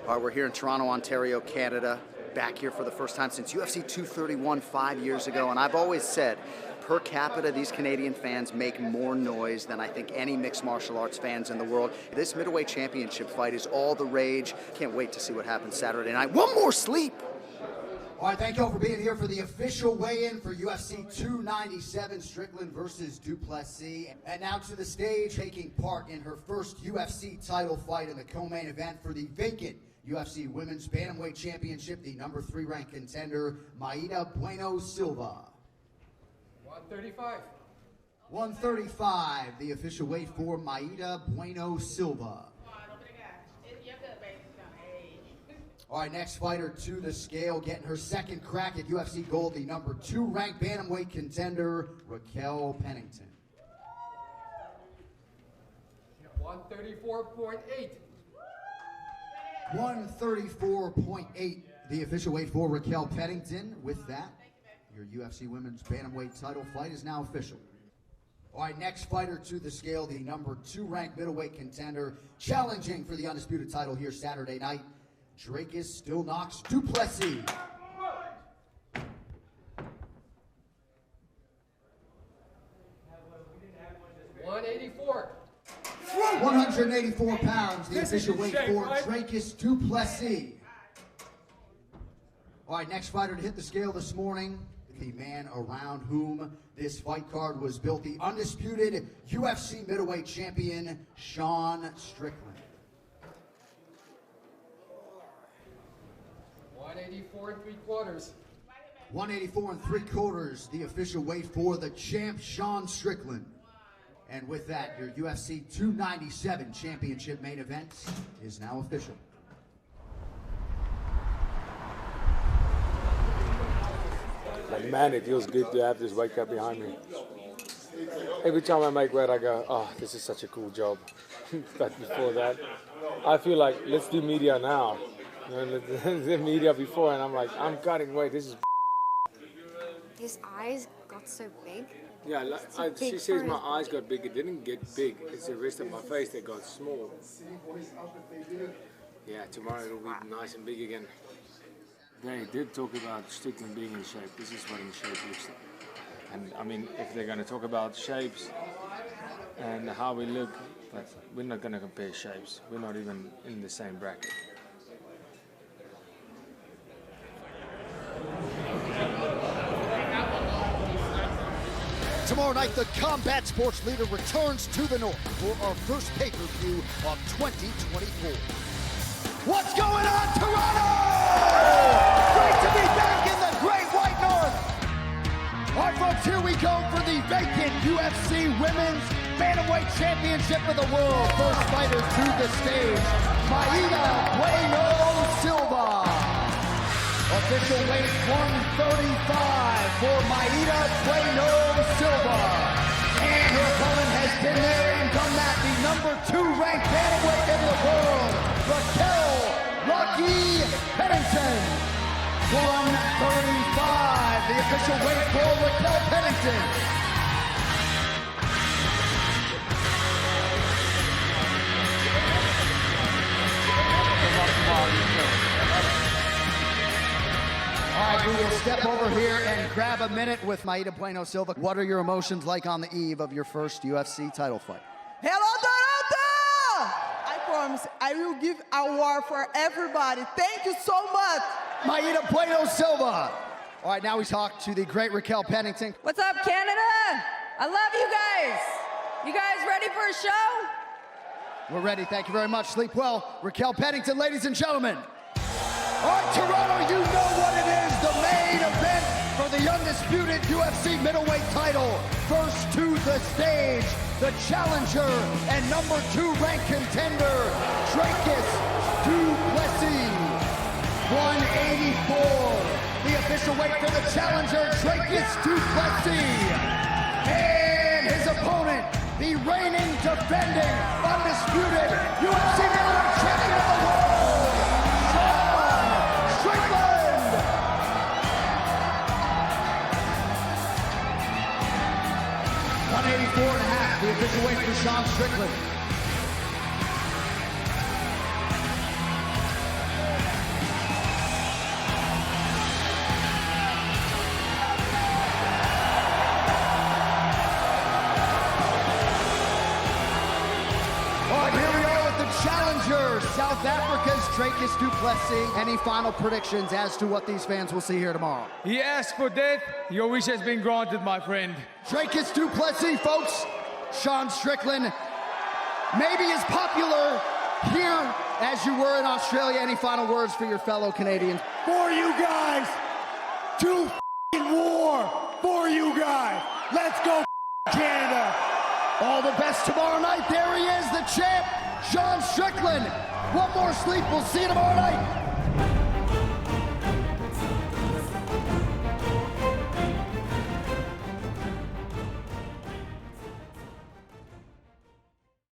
All right, we're here in Toronto, Ontario, Canada, back here for the first time since UFC 231 5 years ago, and I've always said, per capita, these Canadian fans make more noise than I think any mixed martial arts fans in the world. This middleweight championship fight is all the rage. Can't wait to see what happens Saturday night. One more sleep! All right, thank you all for being here for the official weigh-in for UFC 297, Strickland versus Duplessis. And now to the stage, taking part in her first UFC title fight in the co-main event for the vacant UFC Women's Bantamweight Championship, the number 3 ranked contender, Maida Bueno Silva. 135. 135, the official weight for Maida Bueno Silva. All right, next fighter to the scale, getting her second crack at UFC Gold, the number 2 ranked bantamweight contender, Raquel Pennington. 134.8. 134.8, the official weight for Raquel Pennington. With that, your UFC Women's Bantamweight title fight is now official. All right, next fighter to the scale, the number 2 ranked middleweight contender, challenging for the undisputed title here Saturday night, Dracus Still Knocks Duplessis. 184. 184 pounds, the official weight for Dracus Duplessis. All right, next fighter to hit the scale this morning, the man around whom this fight card was built, the undisputed UFC middleweight champion, Sean Strickland. 184 3/4. 184 3/4, the official weight for the champ, Sean Strickland. And with that, your UFC 297 championship main event is now official. Like, man, it feels good to have this weight cut behind me. Every time I make weight, I go, oh, this is such a cool job. But before that, I feel like, let's do media now. You know, let's do media before, and I'm like, I'm cutting weight. This is. His eyes got so big. Yeah, she says my eyes got big. It didn't get big. It's the rest of my face that got small. Yeah, tomorrow it'll be nice and big again. They did talk about Strickland being in shape. This is what in shape looks like. And I mean, if they're going to talk about shapes and how we look, but we're not going to compare shapes. We're not even in the same bracket. Tomorrow night, the combat sports leader returns to the North for our first pay-per-view of 2024. What's going on, Toronto? Great to be back in the Great White North. All right, folks, here we go for the vacant UFC Women's Bantamweight Championship of the world. First fighter to the stage, Maida Bueno Silva. Official weight 135 for Maida Bueno Silva. And her opponent has been there and done that. The number 2 ranked bantamweight in the world, Raquel Pennington. 135, the official weight for Raquel Pennington. All right, we will step over here and grab a minute with Maida Bueno Silva. What are your emotions like on the eve of your first UFC title fight? Hello, Toronto! I promise I will give a award for everybody. Thank you so much. Maida Bueno Silva. All right, now we talk to the great Raquel Pennington. What's up, Canada? I love you guys. You guys ready for a show? We're ready. Thank you very much. Sleep well. Raquel Pennington, ladies and gentlemen. All right, Toronto, you know what it is. The main event for the undisputed UFC middleweight title. First to the stage, the challenger and number 2 ranked contender, Dracus Duplessis. 184. The official weight for the challenger, Dracus Duplessis. And his opponent, the reigning, defending, undisputed UFC middleweight champion of the world, Sean Strickland. 184.5, the official weight for Sean Strickland. South Africa's Dracus du Plessis. Any final predictions as to what these fans will see here tomorrow? He asked for death. Your wish has been granted, my friend. Dracus du Plessis, folks. Sean Strickland, maybe as popular here as you were in Australia. Any final words for your fellow Canadians? For you guys, to war for you guys. Let's go Canada. All the best tomorrow night. There he is, the champ, Sean Strickland. One more sleep. We'll see you tomorrow night.